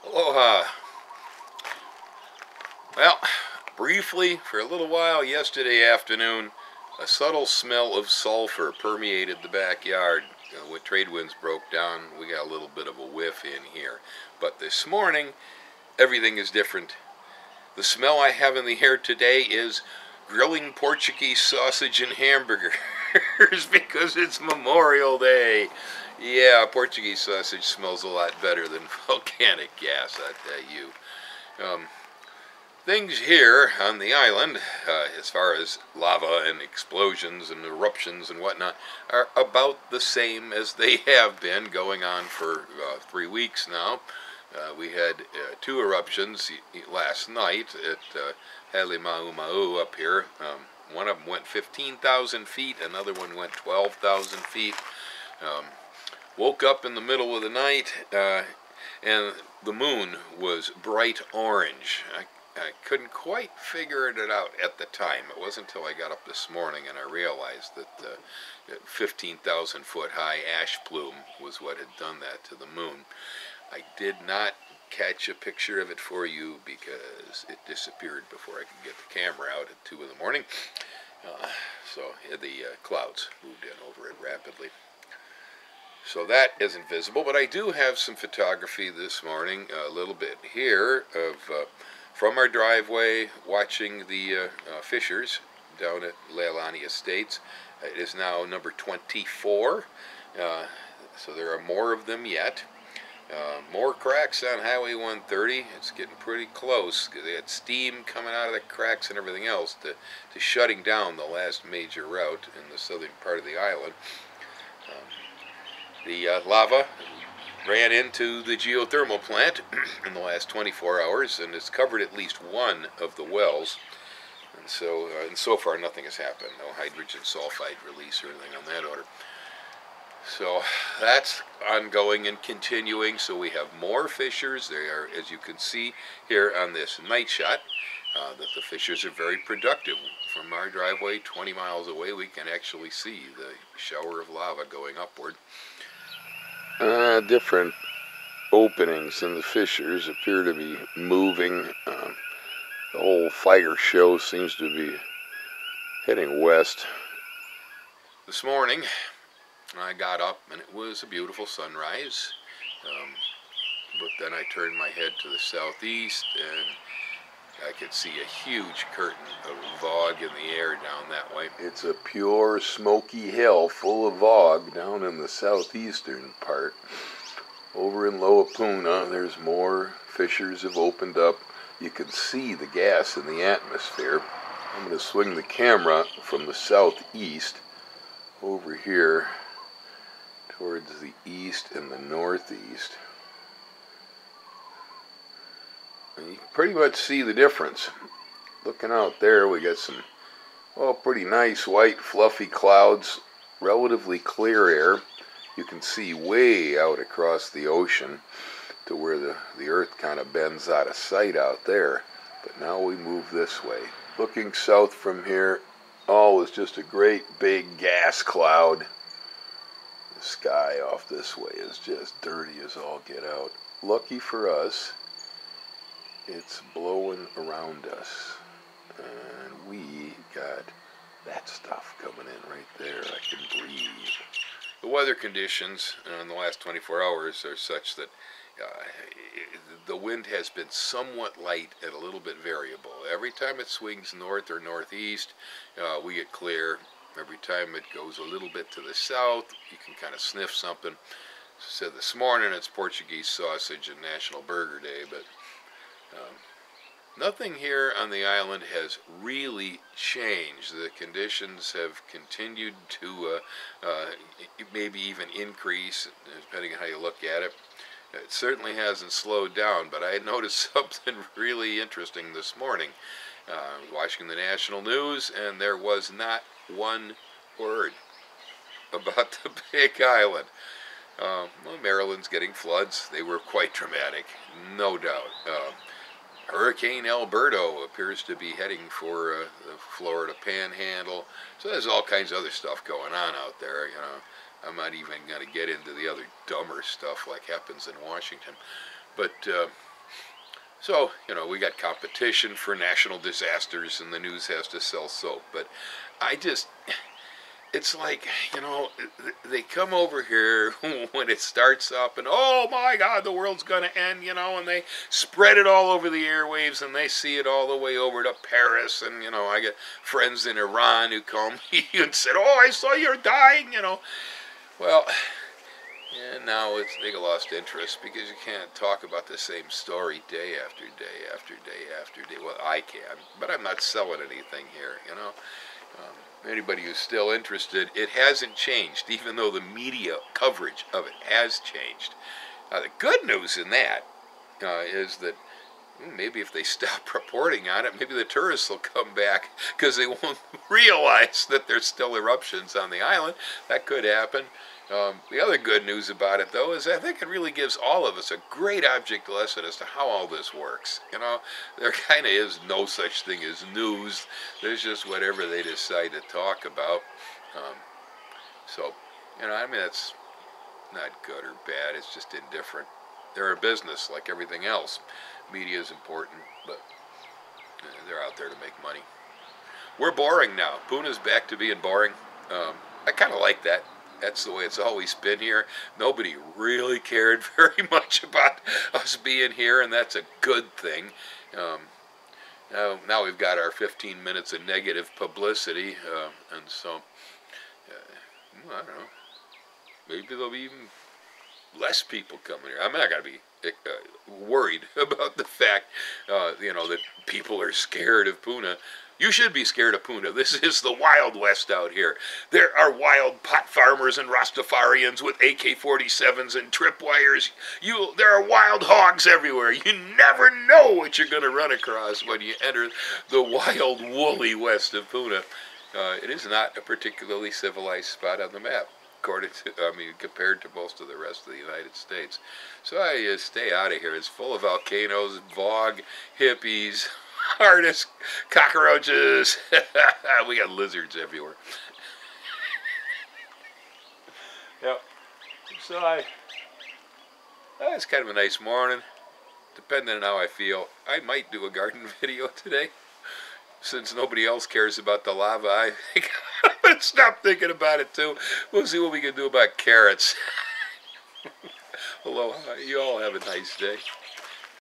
Aloha. Well, briefly, for a little while yesterday afternoon, a subtle smell of sulfur permeated the backyard. When trade winds broke down, we got a little bit of a whiff in here. But this morning, everything is different. The smell I have in the air today is grilling Portuguese sausage and hamburgers because it's Memorial Day. Yeah, Portuguese sausage smells a lot better than volcanic gas, I tell you. Things here on the island, as far as lava and explosions and eruptions and whatnot, are about the same as they have been going on for 3 weeks now. We had 2 eruptions last night at Halimau up here. One of them went 15,000 feet, another one went 12,000 feet. Woke up in the middle of the night, and the moon was bright orange. I couldn't quite figure it out at the time. It wasn't until I got up this morning and I realized that 15,000 foot high ash plume was what had done that to the moon. I did not catch a picture of it for you because it disappeared before I could get the camera out at 2 in the morning. So the clouds moved in over it rapidly. So that isn't visible, but I do have some photography this morning, a little bit here of from our driveway, watching the fissures down at Leilani Estates. It is now number 24, so there are more of them yet. More cracks on Highway 130. It's getting pretty close. They had steam coming out of the cracks and everything else to shutting down the last major route in the southern part of the island. The lava ran into the geothermal plant in the last 24 hours and has covered at least one of the wells. And so far nothing has happened. No hydrogen sulfide release or anything on that order. So that's ongoing and continuing. So we have more fissures. They are, as you can see here on this night shot, that the fissures are very productive. From our driveway 20 miles away, we can actually see the shower of lava going upward. Different openings in the fissures appear to be moving. The whole fire show seems to be heading west. This morning I got up and it was a beautiful sunrise, but then I turned my head to the southeast and I could see a huge curtain of fog in the air down that way. It's a pure smoky hill full of fog down in the southeastern part. Over in Loapuna, there's more fissures have opened up. You can see the gas in the atmosphere. I'm going to swing the camera from the southeast over here towards the east and the northeast. And you can pretty much see the difference. Looking out there, we got some, pretty nice white fluffy clouds, relatively clear air. You can see way out across the ocean to where the earth kind of bends out of sight out there. But now we move this way. Looking south from here, all is just a great big gas cloud. The sky off this way is just dirty as all get out. Lucky for us, it's blowing around us, and we got that stuff coming in right there. I can breathe. The weather conditions in the last 24 hours are such that the wind has been somewhat light and a little bit variable. Every time it swings north or northeast, we get clear. Every time it goes a little bit to the south, you can kind of sniff something. Said this morning it's Portuguese sausage and National Burger Day, but nothing here on the island has really changed. The conditions have continued to maybe even increase, depending on how you look at it. It certainly hasn't slowed down, but I had noticed something really interesting this morning. Watching the national news, and there was not one word about the Big Island. Maryland's getting floods. They were quite dramatic, no doubt. Hurricane Alberto appears to be heading for the Florida Panhandle. So there's all kinds of other stuff going on out there. I'm not even going to get into the other dumber stuff like happens in Washington. But So, we got competition for national disasters, and the news has to sell soap. But it's like, they come over here when it starts up, and oh my God, the world's going to end, and they spread it all over the airwaves, and they see it all the way over to Paris. And, I get friends in Iran who call me and said, oh, I saw you're dying, Well, and now they lost interest because you can't talk about the same story day after day after day after day. Well, I can, but I'm not selling anything here, Anybody who's still interested, it hasn't changed, even though the media coverage of it has changed. The good news in that is that maybe if they stop reporting on it, maybe the tourists will come back because they won't realize that there's still eruptions on the island. That could happen. The other good news about it, though, is I think it really gives all of us a great object lesson as to how all this works. There kind of is no such thing as news. There's just whatever they decide to talk about. So, that's not good or bad. It's just indifferent. They're a business like everything else. Media is important, but they're out there to make money. We're boring now. Puna's back to being boring. I kind of like that. That's the way it's always been here. Nobody really cared very much about us being here, and that's a good thing. Now we've got our 15 minutes of negative publicity, and so, I don't know, maybe there'll be even less people coming here. I'm not going to be worried about the fact, that people are scared of Puna. You should be scared of Puna. This is the Wild West out here. There are wild pot farmers and Rastafarians with AK-47s and tripwires. There are wild hogs everywhere. You never know what you're going to run across when you enter the wild, woolly west of Puna. It is not a particularly civilized spot on the map, compared to most of the rest of the United States. So I stay out of here. It's full of volcanoes, bog, hippies, artists, cockroaches. We got lizards everywhere. Yep. So it's kind of a nice morning. Depending on how I feel, I might do a garden video today. Since nobody else cares about the lava, I think I'm going to stop thinking about it too. We'll see what we can do about carrots. Aloha. You all have a nice day.